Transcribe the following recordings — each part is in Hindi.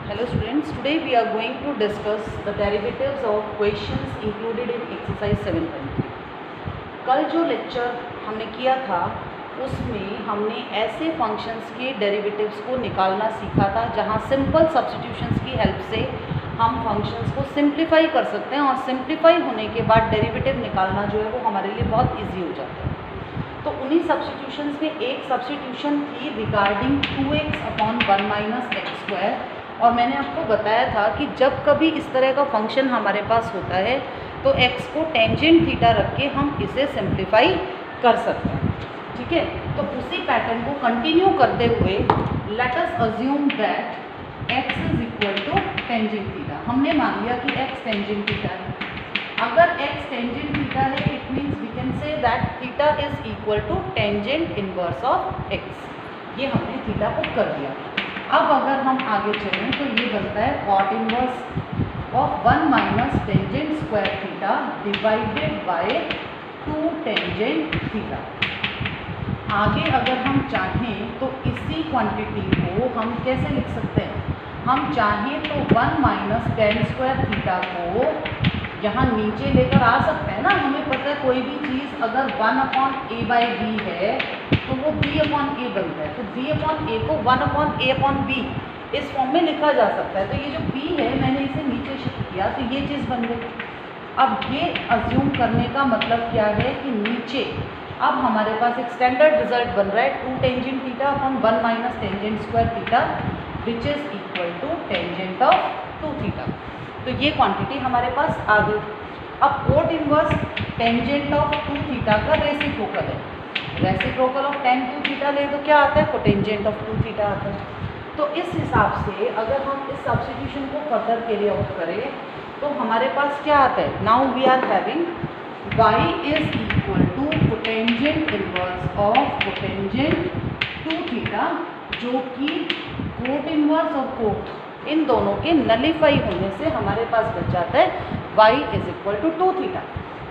Hello students, today we are going to discuss the derivatives of questions included in exercise 7.3. कल जो लेक्चर हमने किया था उसमें हमने ऐसे फंक्शंस के डेरिवेटिव्स को निकालना सीखा था जहां सिंपल सब्स्टिट्यूशंस की हेल्प से हम फंक्शंस को सिंप्लीफाई कर सकते हैं और सिंप्लीफाई होने के बाद डेरिवेटिव निकालना जो है वो हमारे लिए बहुत ईजी हो जाता है। तो उन्हीं सब्स्टिट्यूशंस में एक सब्स्टिट्यूशन थी रिगार्डिंग 2x/1 - x² और मैंने आपको बताया था कि जब कभी इस तरह का फंक्शन हमारे पास होता है तो x को टेंजेंट थीटा रख के हम इसे सिंप्लीफाई कर सकते हैं। ठीक है, तो उसी पैटर्न को कंटिन्यू करते हुए let us assume that x is equal to tangent theta. हमने मान लिया कि x टेंजेंट थीटा है। अगर x टेंजेंट थीटा है it means we can say that theta is equal to tangent inverse of x। ये हमने थीटा को कर दिया। अब अगर हम आगे चलें तो ये बनता है cot inverse of 1 - tangent square theta divided by 2 tangent theta. आगे अगर हम चाहें तो इसी क्वांटिटी को हम कैसे लिख सकते हैं? हम चाहें तो 1 - tan स्क्वायर थीटा को यहाँ नीचे लेकर आ सकते हैं ना। हमें पता है कोई भी चीज़ अगर 1/a/b है तो वो b/a बनता है। तो b/a को 1/a/b इस फॉर्म में लिखा जा सकता है। तो ये जो b है मैंने इसे नीचे शिफ्ट किया तो ये चीज़ बन गई। अब ये अज्यूम करने का मतलब क्या है कि नीचे अब हमारे पास एक स्टैंडर्ड रिजल्ट बन रहा है 2 tangent theta upon 1 - tangent square theta which is equal to tangent of 2 theta. तो ये क्वांटिटी हमारे पास आ गई। अब cot inverse tangent of 2 theta का रेसिप्रोकल है। रेसिप्रोकल ऑफ tan 2 थीटा ले तो क्या आता है? कोटेंजेंट ऑफ 2 थीटा आता है। तो इस हिसाब से अगर हम इस सब्स्टिट्यूशन को फर्दर कैरी आउट करें तो हमारे पास क्या आता है? Now we are having y is equal to cotangent inverse of cotangent 2 theta जो कि कोट इनवर्स और कोट इन दोनों के नलीफाई होने से हमारे पास बच जाता है y is equal to 2 theta.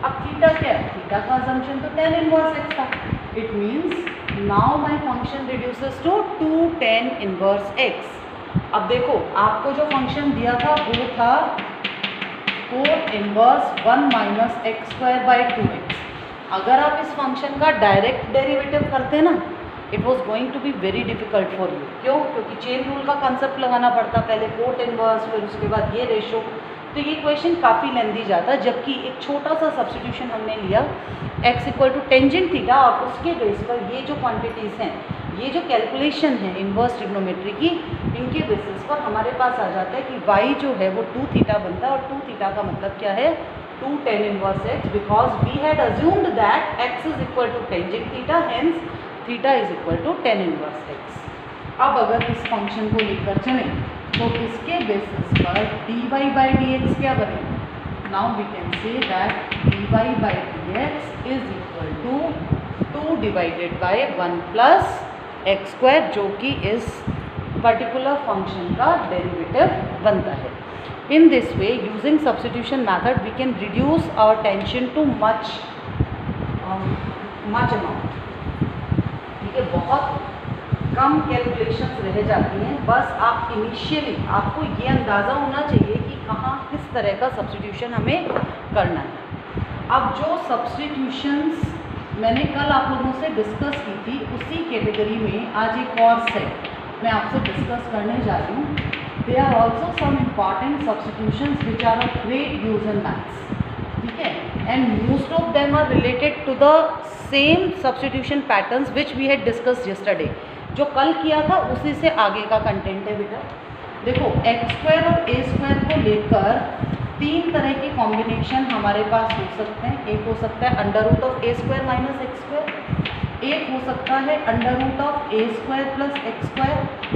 अब थीटा क्या है? थीटा का असम्पशन तो tan इनवर्स x था। It means now my function reduces to 2 tan inverse x। अब देखो आपको जो फंक्शन दिया था वो था कोट इनवर्स 1 - x²/2x। अगर आप इस फंक्शन का डायरेक्ट डेरिवेटिव करते ना it was going to be very difficult for you. क्यों? क्योंकि चेन रूल का कंसेप्ट लगाना पड़ता, पहले कोट इनवर्स फिर उसके बाद ये रेशो। तो ये क्वेश्चन काफ़ी लेंदी जाता, जबकि एक छोटा सा सब्स्टिट्यूशन हमने लिया x equal to tangent theta और उसके बेस पर ये जो क्वांटिटीज़ हैं, ये जो कैलकुलेशन है इनवर्स ट्रिग्नोमेट्री की, इनके बेसिस पर हमारे पास आ जाता है कि y जो है वो 2 थीटा बनता है। और 2 थीटा का मतलब क्या है? 2 tan inverse x because we had assumed that x is equal to tangent theta hence theta is equal to tan inverse x। अब अगर इस फंक्शन को लेकर चलें तो इसके बेसिस पर dy/dx क्या बनेगा? Now we can say that dy/dx is equal to 2 divided by 1 plus x² जो कि इस पर्टिकुलर फंक्शन का डेरिवेटिव बनता है। In this way using substitution method we can reduce our tension to much amount. ठीक है, बहुत कम कैलकुलेशंस रह जाती हैं। बस आप इनिशियली आपको ये अंदाज़ा होना चाहिए कि कहाँ किस तरह का सब्स्टिट्यूशन हमें करना है। अब जो सब्स्टिट्यूशंस मैंने कल आप लोगों से डिस्कस की थी उसी कैटेगरी में आज एक और सेट मैं आपसे डिस्कस करने जा रही हूँ। They are also some important substitutions which are of great use in maths. ठीक है, and most of them are related to the same substitution patterns which we had discussed yesterday. जो कल किया था उसी से आगे का कंटेंट है बेटा। देखो x² और a² को लेकर 3 तरह के कॉम्बिनेशन हमारे पास हो सकते हैं। एक हो सकता है √a² - x², एक हो सकता है √a² + x²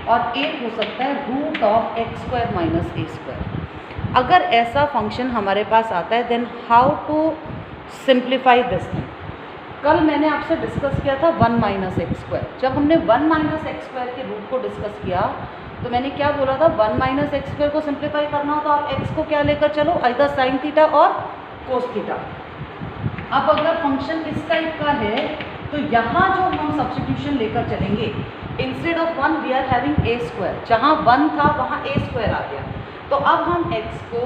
और एक हो सकता है √x² - a²। अगर ऐसा फंक्शन हमारे पास आता है then how to simplify this thing. कल मैंने आपसे डिस्कस किया था 1 - x²। जब हमने 1 - x² के रूट को डिस्कस किया तो मैंने क्या बोला था? 1 - x² को सिंप्लीफाई करना हो तो आप x को क्या लेकर चलो? आइदर साइन थीटा और कोस थीटा। अब अगर फंक्शन इस टाइप का है तो यहाँ जो हम सब्स्टिट्यूशन लेकर चलेंगे instead of 1 we are having a square, जहाँ 1 था वहाँ ए स्क्वायर आ गया। तो अब हम x को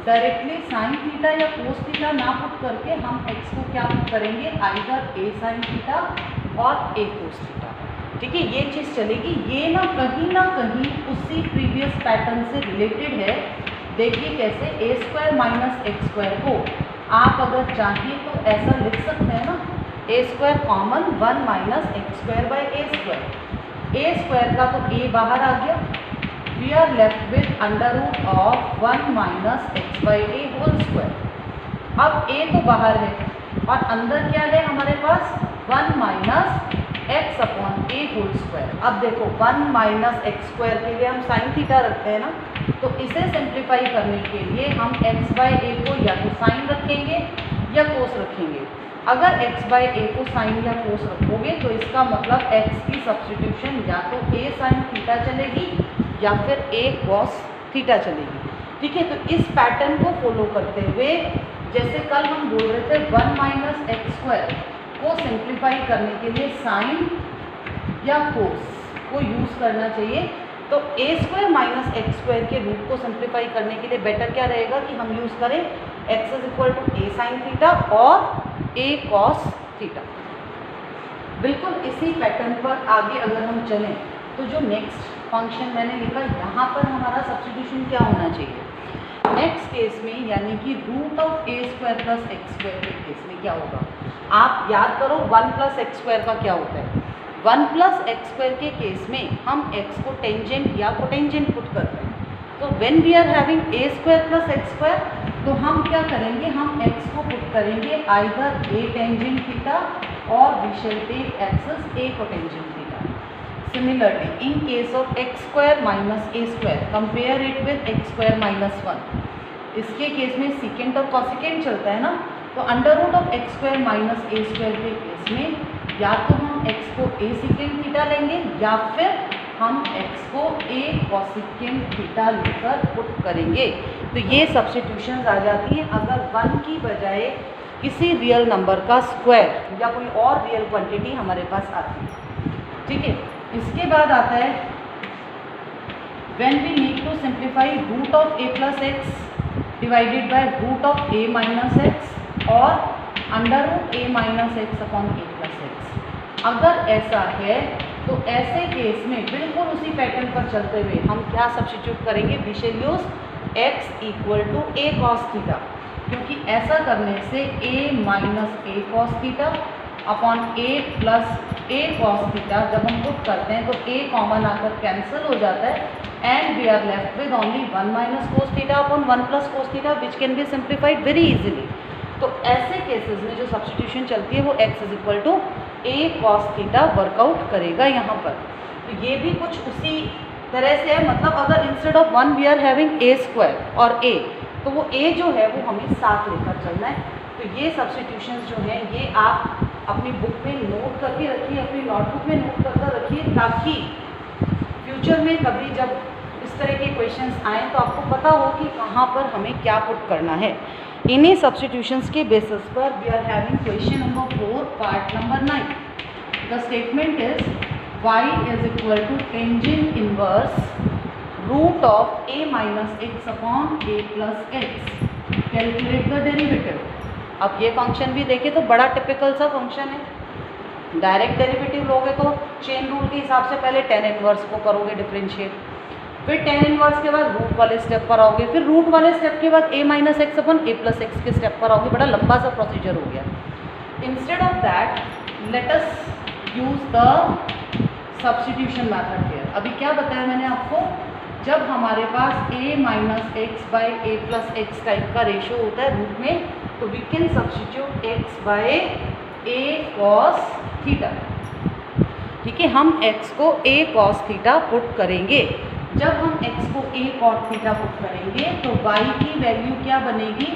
डायरेक्टली साइन थीटा या कोस थीटा ना पुट करके हम x को क्या पुट करेंगे, आइदर ए साइन थीटा और ए कोस थीटा। ठीक है, ये चीज़ चलेगी। ये ना कहीं उसी प्रीवियस पैटर्न से रिलेटेड है। देखिए कैसे, ए स्क्वायर माइनस एक्स स्क्वायर को आप अगर चाहिए तो ऐसा लिख सकते हैं ना, a square common 1 minus x square by a square. A square का तो ए बाहर आ गया, we are left with under root of 1 minus x by a whole square. अब ए तो बाहर है और अंदर क्या है हमारे पास, 1 माइनस एक्स अपॉन ए होल स्क्वायर। अब देखो 1 माइनस एक्स स्क्वायर के लिए हम साइन थीटा रखते हैं ना, तो इसे सिंप्लीफाई करने के लिए हम x बाई ए को या तो साइन रखेंगे या कोस रखेंगे। अगर x बाई ए को साइन या कोस रखोगे तो इसका मतलब x की सब्स्टिट्यूशन या तो a साइन थीटा चलेगी या फिर a कॉस थीटा चलेगी। ठीक है, तो इस पैटर्न को फॉलो करते हुए, जैसे कल हम बोल रहे थे 1 माइनस एक्स स्क्वायर को सिंप्लीफाई करने के लिए साइन या कोस को यूज़ करना चाहिए, तो a square minus x square के रूट को सिंप्लीफाई करने के लिए बेटर क्या रहेगा कि हम यूज़ करें x is equal to a sine theta और ए कॉस थीटा। बिल्कुल इसी पैटर्न पर आगे अगर हम चलें तो जो नेक्स्ट फंक्शन मैंने लिखा, यहाँ पर हमारा सब्स्टिट्यूशन क्या होना चाहिए नेक्स्ट केस में, यानी कि root of a square plus x square के केस में क्या होगा। आप याद करो 1 प्लस एक्स स्क्वायर का क्या होता है। 1 प्लस एक्स स्क्वायर के केस में हम x को टेंजेंट या कोटेंजेंट पुट करते हैं। तो when we are having a square plus x square, तो हम क्या करेंगे, हम x को पुट करेंगे आइदर ए टेंजेंट थीटा और we shall take x as a cotangent theta. Similarly in case of x square minus a square, compare it with x square minus 1। इसके केस में सीकेंट और कॉसिकेंट चलता है ना, तो under root of x square minus a square के केस में या तो हम x को a सीकेंट थीटा लेंगे या फिर हम x को a कॉसिकेंट थीटा लेकर पुट करेंगे। तो ये सब्स्टिट्यूशंस आ जाती हैं अगर 1 की बजाय किसी रियल नंबर का स्क्वायर या कोई और रियल क्वांटिटी हमारे पास आती है। ठीक है, इसके बाद आता है when we need to simplify root of a plus x divided by root of a minus x और under root a minus x upon a plus x. अगर ऐसा है तो ऐसे केस में बिल्कुल उसी पैटर्न पर चलते हुए हम क्या सब्स्टिट्यूट करेंगे, we shall use x equal to a cos theta, क्योंकि ऐसा करने से a minus a cos theta upon a plus a cos theta जब हम पुट करते हैं तो a कॉमन आकर कैंसिल हो जाता है and we are left with only 1 minus cos theta upon 1 plus cos theta which can be simplified very easily. तो ऐसे केसेस में जो सब्स्टिट्यूशन चलती है वो x is equal to a cos theta work out करेगा यहाँ पर। तो ये भी कुछ उसी तरह से है, मतलब अगर instead of 1 we are having a square और a, तो वो a जो है वो हमें साथ लेकर चलना है। तो ये सब्स्टिट्यूशंस जो हैं ये आप अपनी बुक में नोट करके रखिए, अपनी नोटबुक में नोट करके रखिए, ताकि फ्यूचर में कभी जब इस तरह के क्वेश्चंस आएँ तो आपको पता हो कि कहाँ पर हमें क्या पुट करना है। इन्हीं सब्स्टिट्यूशंस के बेसिस पर we are having question number 4 part number 9। The statement is y is equal to tangent inverse root of a minus x upon a plus x. Calculate the derivative. अब ये फंक्शन भी देखें तो बड़ा टिपिकल सा फंक्शन है। डायरेक्ट डेरिवेटिव लोगे तो चेन रूल के हिसाब से पहले टेन इनवर्स को करोगे डिफरेंशिएट, फिर टेन इनवर्स के बाद रूट वाले स्टेप पर आओगे, फिर रूट वाले स्टेप के बाद a minus x upon a plus x के स्टेप पर आओगे। बड़ा लंबा सा प्रोसीजर हो गया। Instead of that let us use the substitution method here. अभी क्या बताया मैंने आपको, जब हमारे पास a minus x by a plus x type का रेशियो होता है रूट में, तो we can substitute x by a cos theta. ठीक है, हम x को a कॉस थीटा पुट करेंगे। जब हम x को a कॉट थीटा पुट करेंगे तो y की वैल्यू क्या बनेगी,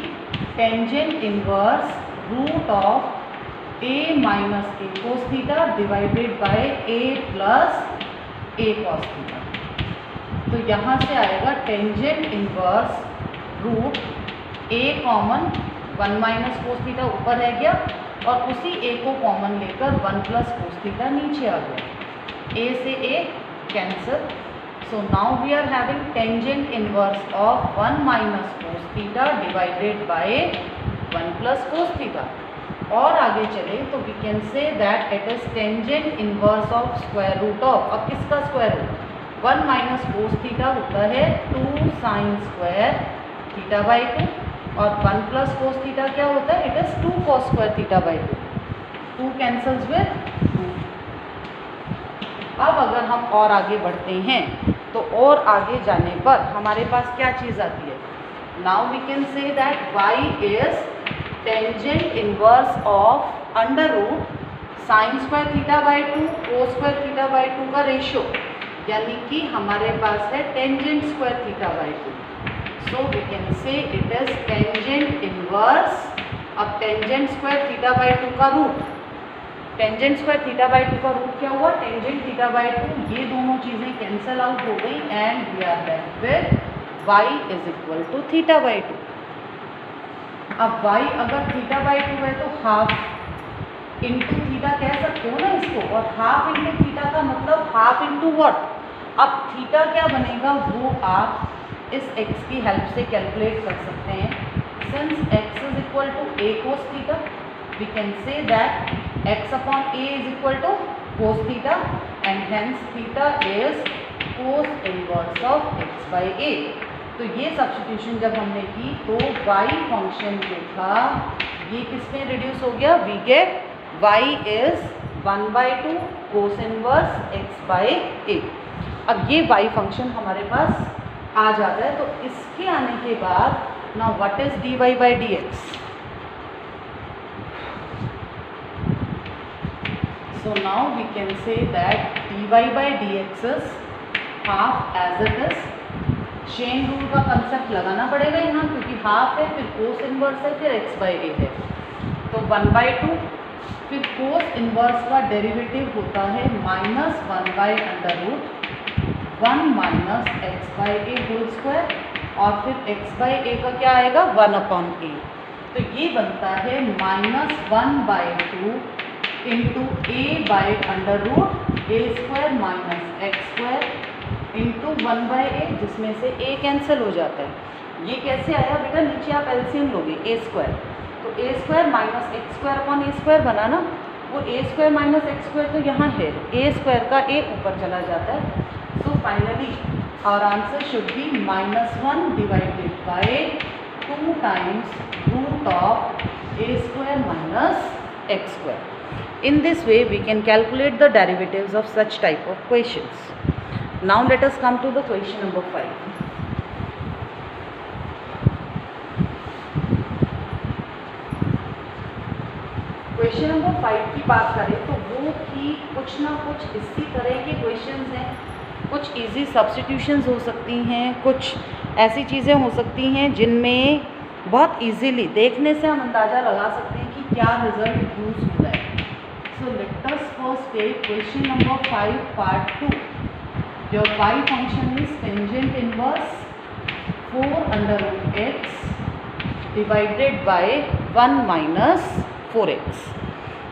tangent inverse root of a minus a cos theta divided by a plus a cos theta. तो यहाँ से आएगा tangent inverse root a common 1 minus cos theta ऊपर रह गया और उसी a को कॉमन लेकर 1 प्लस कोस थीटा नीचे आ गया। ए से ए cancel. So now we are having tangent inverse of 1 minus cos theta divided by 1 plus cos theta. और आगे चले तो we can say that it is tangent inverse of square root of, अब किसका square root, 1 minus cos theta होता है 2 sin square theta by 2 और 1 plus cos theta क्या होता है, it is 2 cos square theta by 2. 2 cancels with 2. अब अगर हम और आगे बढ़ते हैं तो और आगे जाने पर हमारे पास क्या चीज़ आती है. Now we can say that y is tangent inverse of under root sine square theta by 2 cos square theta by 2 का रेशियो, यानी कि हमारे पास है tangent square theta by 2. So we can say it is tangent inverse. अब टेंजेंट स्क्वायर थीटा बाई 2 का root, tangent square theta by 2 का रूट क्या हुआ, टेंजेंट थीटा बाई 2. ये दोनों चीज़ें कैंसल आउट हो गई and we are left with y is equal to theta by 2. अब y अगर थीटा बाई 2 है तो हाफ इंटू थीटा कह सकते हो ना इसको, और हाफ इंटू थीटा का मतलब हाफ इंटू व्हाट. अब थीटा क्या बनेगा वो आप इस x की हेल्प से कैलकुलेट कर सकते हैं. Since x is equal to a cos theta, we can say that x upon a is equal to cos theta and hence theta is cos inverse of x by a. तो ये सब्स्टिट्यूशन जब हमने की तो y फंक्शन जो था ये किस में रिड्यूस हो गया, we get y is 1 by 2 cos inverse x by a. अब ये y फंक्शन हमारे पास आ जाता है. तो इसके आने के बाद now what is dy by dx. So now we can say that dy by dx is half as it is. Chain rule का कंसेप्ट लगाना पड़ेगा यहाँ क्योंकि हाफ है, फिर कोस इनवर्स है, फिर x बाई ए है. तो 1 बाई 2 फिर कोस इनवर्स का डेरिवेटिव होता है minus 1 by under root 1 minus x by a whole square और फिर x बाई ए का क्या आएगा 1 अपॉन ए. तो ये बनता है minus 1 by 2 into a by under root a square minus x square into 1 by a, जिसमें से ए कैंसिल हो जाता है. ये कैसे आया बेटा, नीचे आप एलसीएम लोगे ए स्क्वायर, तो a square minus x square upon a square बना ना, वो a square minus x square तो यहाँ है, ए स्क्वायर का ए ऊपर चला जाता है. So finally our answer should be -1 divided by 2 times root of a square minus x square. In this way we can calculate the derivatives of such type of questions. Now let us come to the question number 5. Question number 5 की बात करें तो वो कि कुछ ना कुछ इसी तरह के क्वेश्चंस हैं. कुछ इजी सब्स्टिट्यूशंस हो सकती हैं, कुछ ऐसी चीज़ें हो सकती हैं जिनमें बहुत इजीली देखने से हम अंदाज़ा लगा सकते हैं कि क्या रिजल्ट यूज हो रहा है. So let us first take question number 5 part 2. Your y function is tangent inverse 4 under root x divided by 1 minus 4x.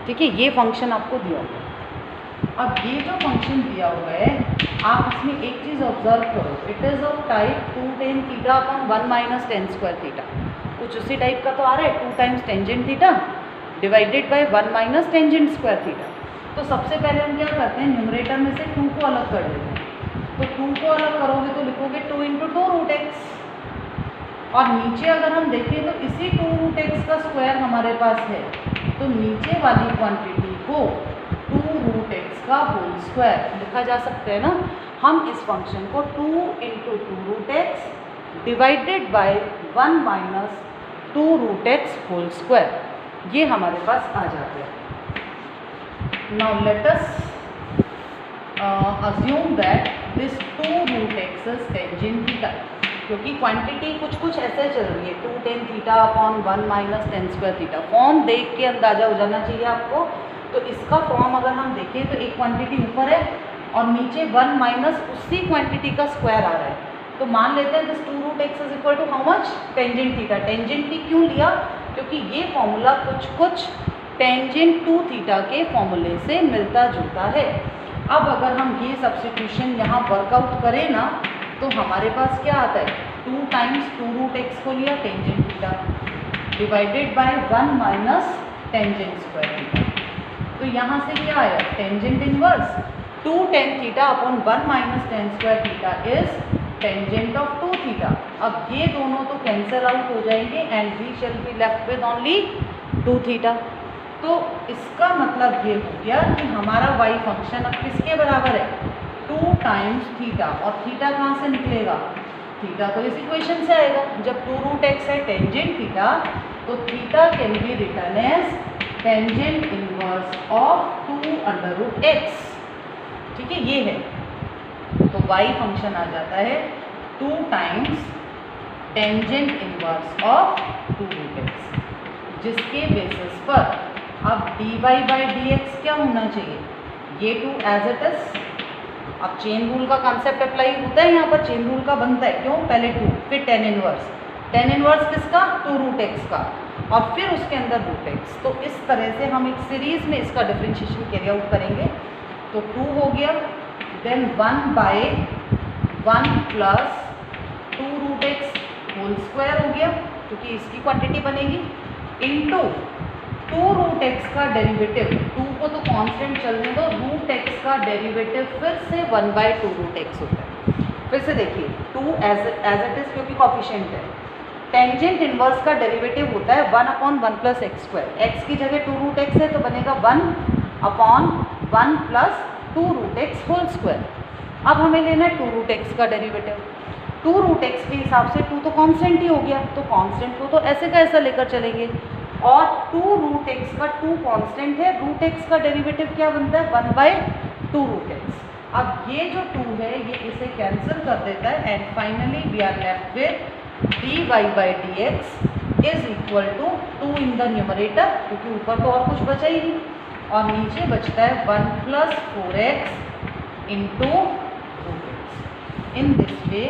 ठीक है, ये फंक्शन आपको दिया हुआ है. अब ये जो फंक्शन दिया हुआ है आप इसमें एक चीज़ ऑब्जर्व करो, it is of type 2 tan theta upon 1 minus tan square theta. कुछ उसी टाइप का तो आ रहा है, 2 times tangent theta divided by 1 minus tangent square theta. तो सबसे पहले हम क्या करते हैं, न्यूमरेटर में से 2 को अलग कर देते हैं. तो 2 को अलग करोगे तो लिखोगे 2 इंटू 2 रूट एक्स, और नीचे अगर हम देखें तो इसी 2 रूट एक्स का स्क्वायर हमारे पास है, तो नीचे वाली क्वांटिटी को 2 रूट एक्स का होल स्क्वायर लिखा जा सकता है ना. हम इस फंक्शन को 2 into 2 root x divided by 1 minus 2 root x whole square, ये हमारे पास आ जाते हैं. Now let us assume that this 2 root x is tangent theta, क्योंकि क्वांटिटी कुछ ऐसे चल रही है 2 tan theta upon 1 minus tan square theta. Form देख के अंदाज़ा हो जाना चाहिए आपको. तो इसका फॉर्म अगर हम देखें तो एक क्वांटिटी ऊपर है और नीचे 1 माइनस उसी क्वांटिटी का स्क्वायर आ रहा है. तो मान लेते हैं this 2 root x is equal to how much, tangent theta. Tangent t क्यों लिया, क्योंकि ये फॉर्मूला कुछ टेंजेंट टू थीटा के फॉर्मूले से मिलता जुलता है. अब अगर हम ये सब्स्टिट्यूशन यहाँ वर्कआउट करें ना तो हमारे पास क्या आता है, 2 टाइम्स 2 रूट एक्स को लिया tangent theta divided by 1 minus tangent square theta. तो यहाँ से क्या आया, tangent inverse 2 tan theta upon 1 minus tan square theta is tangent of 2 theta. अब ये दोनों तो कैंसिल आउट हो जाएंगे and we shall be left with only 2 theta. तो इसका मतलब ये हो गया कि हमारा y फंक्शन अब किसके बराबर है, 2 टाइम्स थीटा। और थीटा कहाँ से निकलेगा, थीटा तो इस इक्वेशन से आएगा। जब 2 रूट एक्स है टेंजेंट थीटा तो theta can be written as tangent inverse of 2 under root x. ठीक है, ये है। तो y फंक्शन आ जाता है 2 times tangent inverse of 2 root x, जिसके बेसिस पर अब dy बाई डी एक्स क्या होना चाहिए, ये 2 एज इट इज। अब चेन रूल का कॉन्सेप्ट अप्लाई होता है, यहाँ पर चेन रूल का बनता है। क्यों, पहले 2 फिर टेन इनवर्स किसका, 2 रूट एक्स का, और फिर उसके अंदर रूट एक्स। तो इस तरह से हम एक सीरीज में इसका डिफरेंशिएशन कैरी आउट करेंगे। तो 2 हो गया, then 1 by 1 plus 2 root x whole square हो गया, क्योंकि इसकी क्वांटिटी बनेगी, इनटू 2 रूट एक्स का डेरिवेटिव, 2 को तो कांस्टेंट चलने दो, रूट एक्स का डेरिवेटिव फिर से 1 बाय 2 रूट एक्स होता है। फिर से देखिए 2 एज इट इज, क्योंकि कॉफिशिएंट है। टेंजेंट इनवर्स का डेरिवेटिव होता है 1 upon 1 plus x square. X की जगह 2 रूट एक्स है तो बनेगा 1 upon 1 plus 2 root x whole square. अब हमें लेना है 2 रूट एक्स का डेरिवेटिव। 2 रूट एक्स के हिसाब से 2 तो कांस्टेंट ही हो गया, तो कांस्टेंट को तो ऐसे का ऐसा लेकर चलेंगे। और 2 रूट एक्स का 2 कांस्टेंट है, रूट एक्स का डेरिवेटिव क्या बनता है, 1 बाय 2 रूट एक्स। अब ये जो 2 है ये इसे कैंसिल कर देता है and finally we are left with dy by d x is equal to 2 in the numerator, क्योंकि ऊपर तो और कुछ बचा ही नहीं, और नीचे बचता है 1 plus 4x into root x. In this way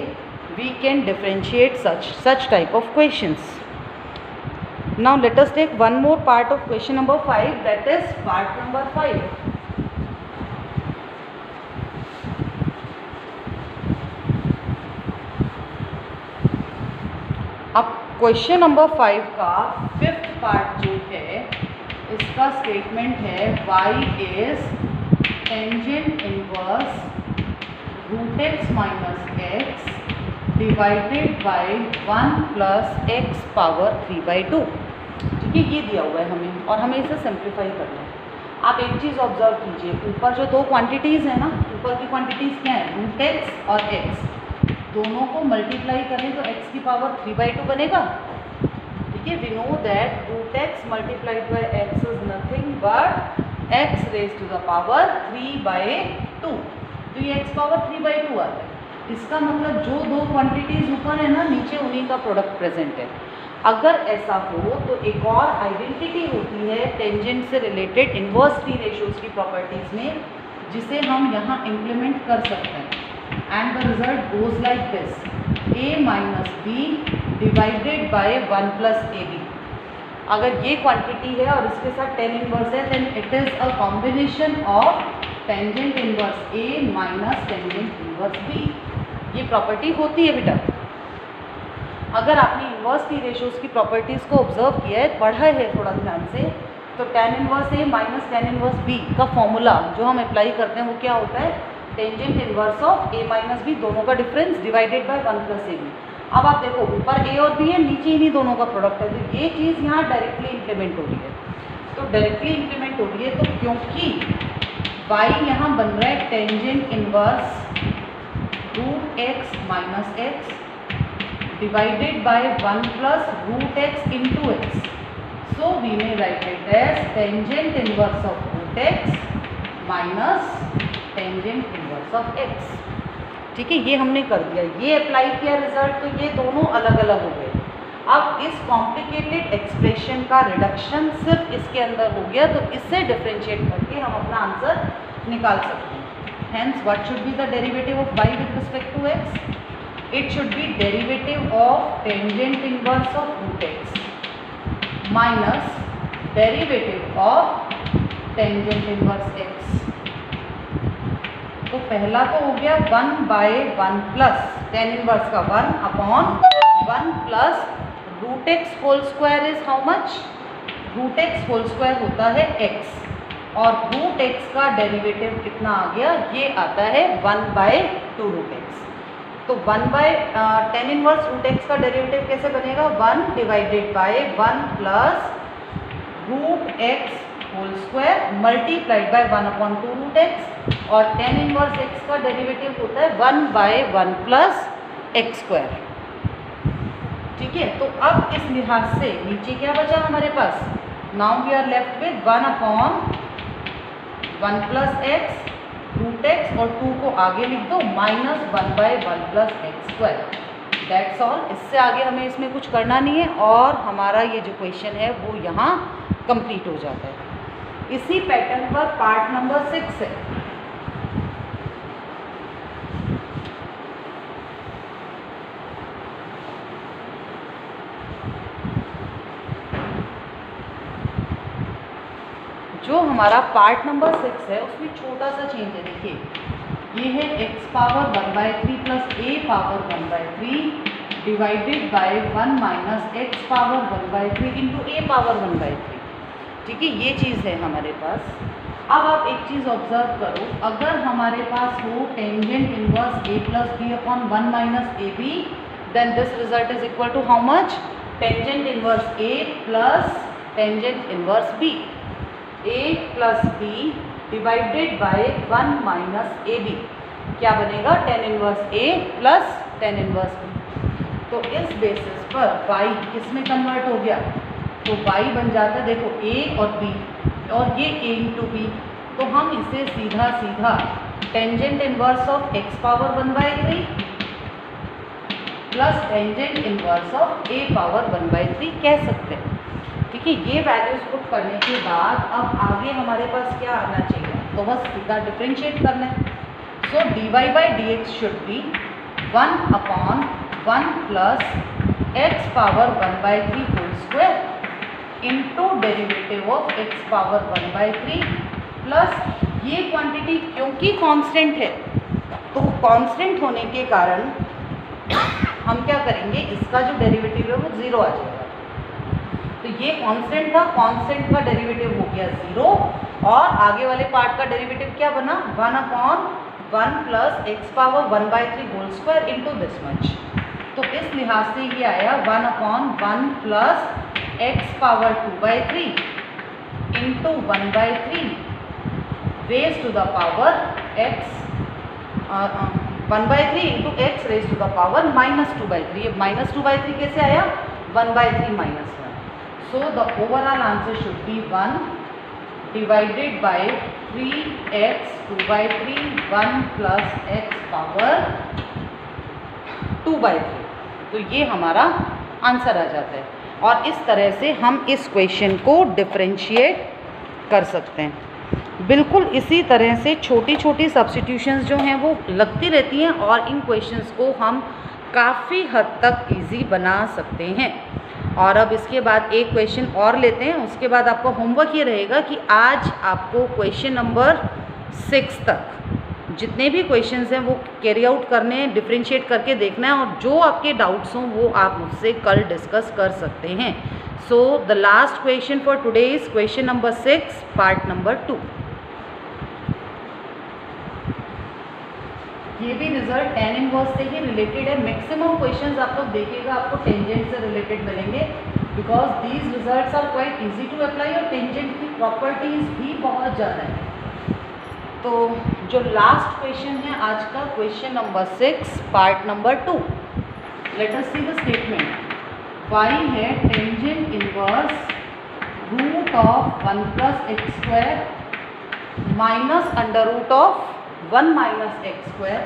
we can differentiate such type of questions. Now let us take one more part of question number 5, that is part number 5. अब क्वेश्चन नंबर 5 का 5th पार्ट जो है इसका स्टेटमेंट है y is tangent inverse root x minus x divided by 1 plus x power 3/2। ठीक है, ये दिया हुआ है हमें और हमें इसे सिंप्लीफाई करना है। आप एक चीज़ ऑब्जर्व कीजिए, ऊपर जो 2 क्वांटिटीज़ हैं ना, ऊपर की क्वांटिटीज़ क्या है, रूट एक्स और एक्स, दोनों को मल्टीप्लाई करें तो x की पावर 3/2 बनेगा। ठीक है, we know that root x multiplied by x is nothing but x raise to the power 3/2। तो ये x पावर 3/2 आता है। इसका मतलब जो 2 क्वांटिटीज़ ऊपर है ना, नीचे उन्हीं का प्रोडक्ट प्रेजेंट है। अगर ऐसा हो तो एक और आइडेंटिटी होती है टेंजेंट से रिलेटेड इन्वर्स टी रेशियोज की प्रॉपर्टीज़ में, जिसे हम यहाँ इम्प्लीमेंट कर सकते हैं। And the result goes like this, a minus b divided by 1 plus a b. अगर ये क्वांटिटी है और इसके साथ टेन इनवर्स है, then it is a combination of tangent inverse a minus tangent inverse b। ये प्रॉपर्टी होती है बेटा। अगर आपने इन्वर्स टी रेशियोज की प्रॉपर्टीज़ को ऑब्जर्व किया है, पढ़ा है थोड़ा ध्यान से, तो tan inverse a minus tan inverse b का फॉर्मूला जो हम अप्लाई करते हैं वो क्या होता है, tangent inverse of a minus b, दोनों का difference divided by 1 plus a b. अब आप देखो ऊपर a और b है, नीचे इन्हीं दोनों का प्रोडक्ट है, तो ये चीज़ यहाँ डायरेक्टली इंप्लीमेंट हो रही है। तो डायरेक्टली इंप्लीमेंट हो रही है तो क्योंकि y यहाँ बन रहा है tangent inverse root x minus x divided by 1 plus root x into x, so we may write it as tangent inverse of root x minus tangent inverse of x. ठीक है, ये हमने कर दिया, ये अप्लाई किया रिजल्ट, तो ये दोनों अलग अलग हो गए। अब इस कॉम्प्लिकेटेड एक्सप्रेशन का रिडक्शन सिर्फ इसके अंदर हो गया, तो इससे डिफरेंशिएट करके हम अपना आंसर निकाल सकते हैं। Hence what should be the derivative of y with respect to x? It should be derivative of tangent inverse of root x minus derivative of tangent inverse x। तो पहला तो हो गया 1/1 प्लस टेन इनवर्स का 1 upon 1 plus root x whole square is how much? Root x whole square होता है x, और रूट एक्स का डेरिवेटिव कितना आ गया? ये आता है 1/2 रूट एक्स। तो 1/10 इनवर्स रूट एक्स का डेरिवेटिव कैसे बनेगा? 1 divided by 1 plus root x whole square multiplied by 1/2 root x, और 10 इनवर्स एक्स का डेरिवेटिव होता है 1/1 प्लस एक्स स्क्वायर। ठीक है, तो अब इस लिहाज से नीचे क्या बचा हमारे पास? Now we are left with 1/1 plus x root x, और 2 को आगे लिख दो minus 1/1 plus x square. That's all. इससे आगे हमें इसमें कुछ करना नहीं है, और हमारा ये जो क्वेश्चन है वो यहाँ कंप्लीट हो जाता है। इसी पैटर्न पर पार्ट नंबर 6 है। जो हमारा पार्ट नंबर 6 है उसमें छोटा सा चेंज है। देखिए, ये है x power 1/3 plus a power 1/3 divided by 1 minus x power 1/3 into a power 1/3। ठीक है, ये चीज़ है हमारे पास। अब आप एक चीज़ ऑब्जर्व करो, अगर हमारे पास हो tangent inverse a plus b upon 1 minus a b, then this result is equal to how much? Tangent inverse a plus tangent inverse b, a plus b divided by 1 minus a b. क्या बनेगा? Tan inverse a plus tan inverse b। तो इस बेसिस पर y किस में कन्वर्ट हो गया? तो y बन जाता है, देखो a और b, और ये a इंटू बी। तो हम इसे सीधा सीधा tangent inverse of x power 1/3 plus tangent inverse of a power 1/3 कह सकते हैं। ठीक है, ये वैल्यूज पुट करने के बाद अब आगे हमारे पास क्या आना चाहिए? तो बस सीधा डिफ्रेंशिएट करना है। So dy by d x should be 1/1 plus x power 1/3 whole square into derivative of x power 1/3 plus ये क्वांटिटी क्योंकि कांस्टेंट है, तो कांस्टेंट होने के कारण हम क्या करेंगे? इसका जो डेरिवेटिव है वो 0 आ जाएगा। तो ये कांस्टेंट था, कांस्टेंट का डेरिवेटिव हो गया 0, और आगे वाले पार्ट का डेरिवेटिव क्या बना? 1/1 plus x power 1/3 whole square into this much. तो इस लिहाज से ये आया 1/1 plus x power 2/3 into 1/3 raise to the power x, 1/3 into x raise to the power -2/3। ये -2/3 कैसे आया? 1/3 -1। So the overall answer should be 1 divided by 3x 2/3 1 plus x power 2/3। तो ये हमारा आंसर आ जाता है, और इस तरह से हम इस क्वेश्चन को डिफरेंशिएट कर सकते हैं। बिल्कुल इसी तरह से छोटी छोटी सब्स्टिट्यूशंस जो हैं वो लगती रहती हैं, और इन क्वेश्चंस को हम काफ़ी हद तक इजी बना सकते हैं। और अब इसके बाद एक क्वेश्चन और लेते हैं, उसके बाद आपका होमवर्क ये रहेगा कि आज आपको क्वेश्चन नंबर 6 तक जितने भी क्वेश्चंस हैं वो कैरी आउट करने हैं, डिफरेंशिएट करके देखना है, और जो आपके डाउट्स हों वो आप मुझसे कल डिस्कस कर सकते हैं। So the last question for today is question number 6 part number 2। ये भी रिजल्ट tan इनवर्स से ही रिलेटेड है। मैक्सिमम क्वेश्चंस आप लोग देखिएगा आपको टेंजेंट से रिलेटेड मिलेंगे, because these results are quite easy to apply, और टेंजेंट की प्रॉपर्टीज भी बहुत ज़्यादा है। तो जो लास्ट क्वेश्चन है आज का, question number 6 part number 2। Let us see the statement. y है tangent inverse root of 1 plus x square minus under root of 1 minus x square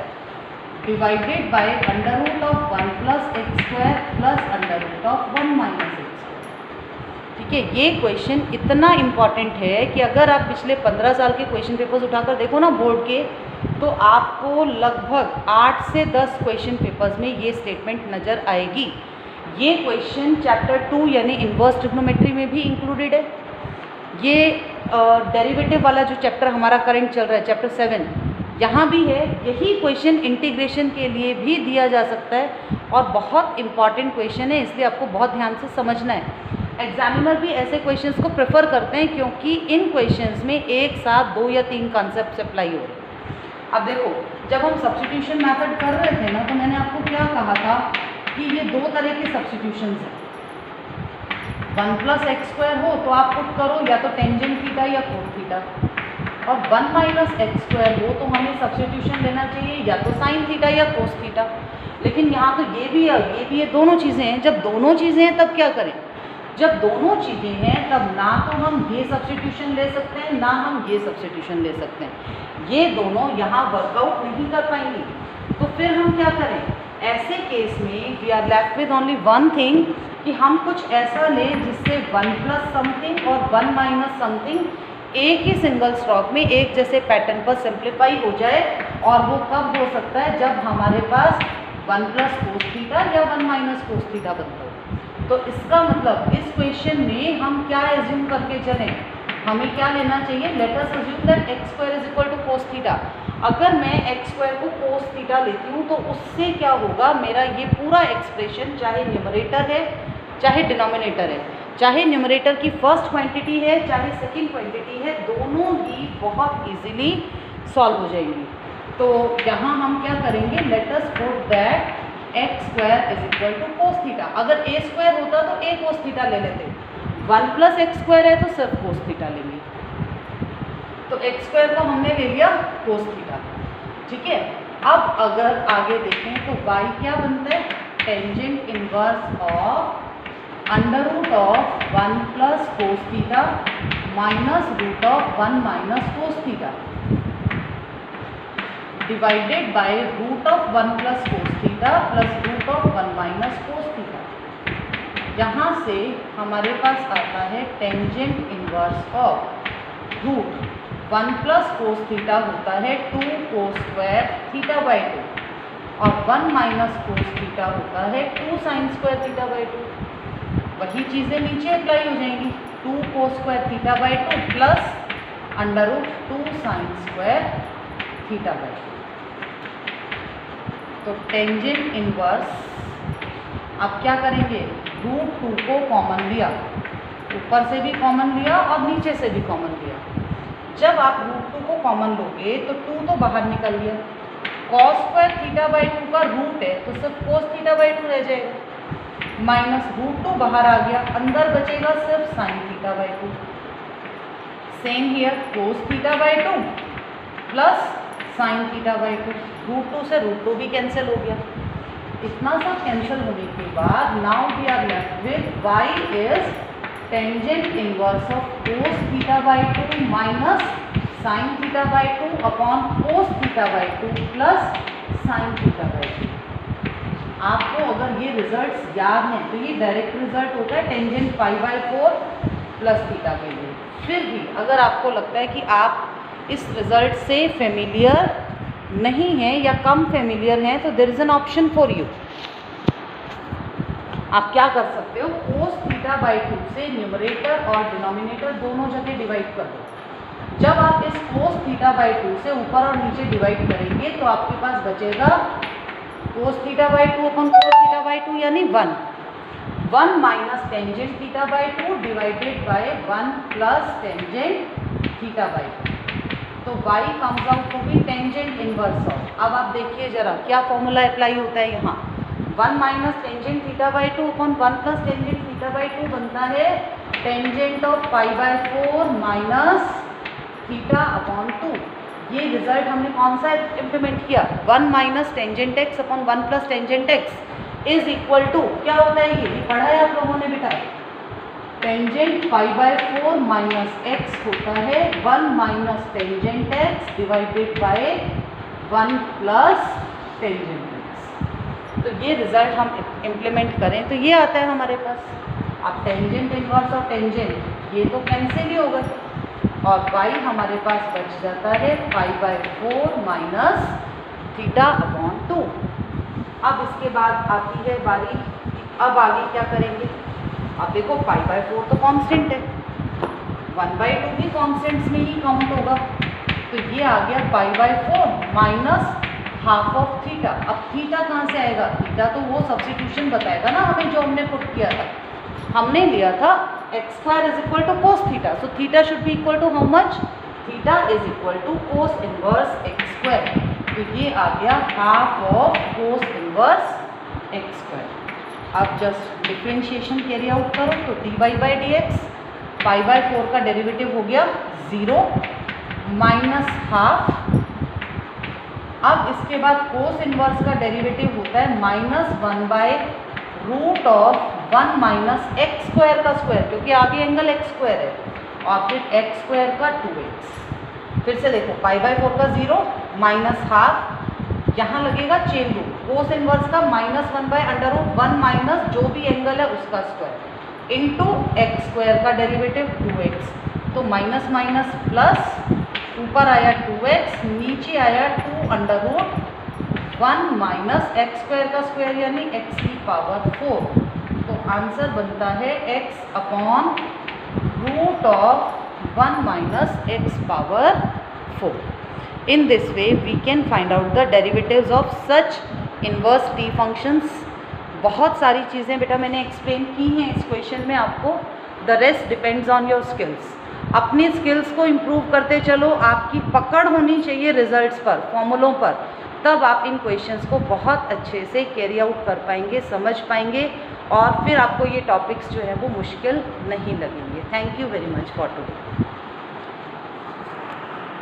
divided by under root of 1 plus x square plus under root of 1 minus x square. ठीक है, ये क्वेश्चन इतना इम्पॉर्टेंट है कि अगर आप पिछले 15 साल के क्वेश्चन पेपर्स उठाकर देखो ना बोर्ड के, तो आपको लगभग 8 से 10 क्वेश्चन पेपर्स में ये स्टेटमेंट नज़र आएगी। ये क्वेश्चन चैप्टर 2 यानी इन्वर्स ट्रिग्नोमेट्री में भी इंक्लूडेड है। ये डेरिवेटिव वाला जो चैप्टर हमारा करंट चल रहा है चैप्टर 7, यहाँ भी है। यही क्वेश्चन इंटीग्रेशन के लिए भी दिया जा सकता है और बहुत इंपॉर्टेंट क्वेश्चन है, इसलिए आपको बहुत ध्यान से समझना है। एग्जामिनर भी ऐसे क्वेश्चंस को प्रेफर करते हैं क्योंकि इन क्वेश्चंस में एक साथ 2 या 3 कॉन्सेप्ट अप्लाई हो रहे हैं। अब देखो, जब हम सब्स्टिट्यूशन मेथड कर रहे थे ना, तो मैंने आपको क्या कहा था कि ये 2 तरह के सब्स्टिट्यूशंस हैं। 1 + x² हो तो आप पुट करो या तो टेंजेंट थीटा या कोस थीटा, और 1 - x² हो तो हमें सब्स्टिट्यूशन लेना चाहिए या तो साइन थीटा या कोस थीटा। लेकिन यहाँ तो ये भी है, दोनों चीज़ें हैं। जब दोनों चीज़ें हैं तब क्या करें? जब दोनों चीज़ें हैं तब ना तो हम ये सब्स्टिट्यूशन ले सकते हैं ना हम ये सब्स्टिट्यूशन ले सकते हैं। ये दोनों यहाँ वर्कआउट नहीं कर पाएंगे। तो फिर हम क्या करें? ऐसे केस में we are left with only one thing कि हम कुछ ऐसा लें जिससे 1 + समथिंग और 1 - समथिंग एक ही सिंगल स्ट्रोक में एक जैसे पैटर्न पर सिंप्लीफाई हो जाए। और वो कब हो सकता है? जब हमारे पास 1 + कोस थीटा या 1 - कोस थीटा बनता हो। तो इसका मतलब इस क्वेश्चन में हम क्या एज्यूम करके चलें? हमें क्या लेना चाहिए? Late us assume that x² = cos theta. अगर मैं x² को कोस थीटा लेती हूँ तो उससे क्या होगा? मेरा ये पूरा एक्सप्रेशन, चाहे न्यूमरेटर है चाहे डिनोमिनेटर है, चाहे न्यूमरेटर की फर्स्ट क्वांटिटी है चाहे सेकंड क्वांटिटी है, दोनों ही बहुत इजीली सॉल्व हो जाएंगी। तो यहाँ हम क्या करेंगे? Let us put that x² = cos theta. अगर a² होता तो a कोस थीटा ले लेते। 1 + x² है तो सिर्फ कोस थीटा लेंगे। तो x² को हमने ले लिया कोस थीटा, ठीक है। अब अगर आगे देखें तो y क्या बनता है? Tangent inverse of √(1 + cos theta -√(1 - cos theta) divided by √(1 + cos theta +√(1 - cos theta). यहाँ से हमारे पास आता है tangent inverse of √1 + cos theta होता है 2 cos² θ/2 और 1 - कोस थीटा होता है 2 sin² θ/2। वही चीज़ें नीचे अप्लाई हो जाएंगी। 2 cos² θ/2 प्लस √2 sin² θ/2। तो टेंजेंट इनवर्स अब क्या करेंगे? √2 को कॉमन लिया, ऊपर से भी कॉमन लिया और नीचे से भी कॉमन लिया। जब आप √2 को कॉमन लोगे तो 2 तो बाहर निकल गया। cos² θ/2 का रूट है तो सिर्फ cos θ/2 रह जाएगा, माइनस √2 बाहर आ गया, अंदर बचेगा सिर्फ sin θ/2। Same here cos θ/2 plus sin θ/2। √2 से √2 भी कैंसिल हो गया। इतना सब कैंसिल होने के बाद now we are left with y is tangent inverse of cos θ/2 minus sin θ/2 upon cos θ/2 plus sin θ/2। आपको अगर ये रिजल्ट्स याद हैं तो ये डायरेक्ट रिजल्ट होता है टेंजेंट π/4 प्लस θ/2। फिर भी अगर आपको लगता है कि आप इस रिजल्ट से फेमिलियर नहीं है या कम फेमिलियर हैं तो there is an option for you. आप क्या कर सकते हो? cos θ/2 से न्यूमरेटर और डिनोमिनेटर दोनों जगह डिवाइड कर दो। जब आप इस cos θ/2 से ऊपर और नीचे डिवाइड करेंगे तो आपके पास बचेगा cos θ/2 अपॉन cos θ/2 यानी 1 minus tangent θ/2 divided by 1 plus tangent θ/2। तो y comes out to be tangent inverse of. अब आप देखिए जरा क्या फॉर्मूला अप्लाई होता है यहाँ। 1 minus tangent θ/2 upon 1 plus tangent θ/2 बनता है टेंजेंट ऑफ π/4 माइनस θ/2। ये रिजल्ट हमने कौन सा इम्प्लीमेंट किया? 1 minus tangent x upon 1 plus tangent x is equal to क्या होता है? ये पढ़ा है आप लोगों ने बेटा। टेंजेंट π/4 माइनस x होता है 1 minus tangent x divided by 1 plus tangent x। तो ये रिजल्ट हम इम्प्लीमेंट करें तो ये आता है हमारे पास। अब टेंजेंट इनवर्स और टेंजेंट ये तो कैंसिल ही हो गए और y हमारे पास बच जाता है π/4 माइनस θ/2। अब इसके बाद आती है बारी, अब आगे क्या करेंगे? अब देखो π/4 तो कांस्टेंट है, 1/2 भी कांस्टेंट्स में ही काउंट होगा। तो ये आ गया π/4 माइनस हाफ ऑफ थीटा। अब थीटा कहाँ से आएगा? थीटा तो वो सब्स्टिट्यूशन बताएगा ना हमें जो हमने पुट किया था। हमने लिया था x² = cos theta, so theta should be equal to how much? Theta is equal to cos inverse x²। तो ये आ गया half of cos inverse x²। अब जस्ट डिफ्रेंशिएशन कैरी आउट करो तो dy/dx π/4 का डेरिवेटिव हो गया 0 माइनस हाफ। अब इसके बाद कोस इनवर्स का डेरिवेटिव होता है -1/√1 - x² का स्क्वायर, क्योंकि आगे एंगल x² है, और फिर x² का 2x। फिर से देखो π/4 का 0 माइनस हाफ, यहाँ लगेगा चेन रूल, कोस इनवर्स का -1/√1 माइनस जो भी एंगल है उसका स्क्वायर इंटू x² का डेरिवेटिव 2x। तो माइनस माइनस प्लस, ऊपर आया 2x, नीचे आया 2√1 माइनस x² का स्क्वायर यानी x⁴। तो आंसर बनता है x/√1 - x⁴। In this way we can find out the derivatives of such inverse t functions। बहुत सारी चीज़ें बेटा मैंने एक्सप्लेन की हैं इस क्वेश्चन में आपको। The rest depends on your skills. अपनी स्किल्स को इम्प्रूव करते चलो, आपकी पकड़ होनी चाहिए रिजल्ट्स पर, फॉर्मूलों पर, तब आप इन क्वेश्चंस को बहुत अच्छे से कैरी आउट कर पाएंगे, समझ पाएंगे, और फिर आपको ये टॉपिक्स जो है वो मुश्किल नहीं लगेंगे। Thank you very much for today.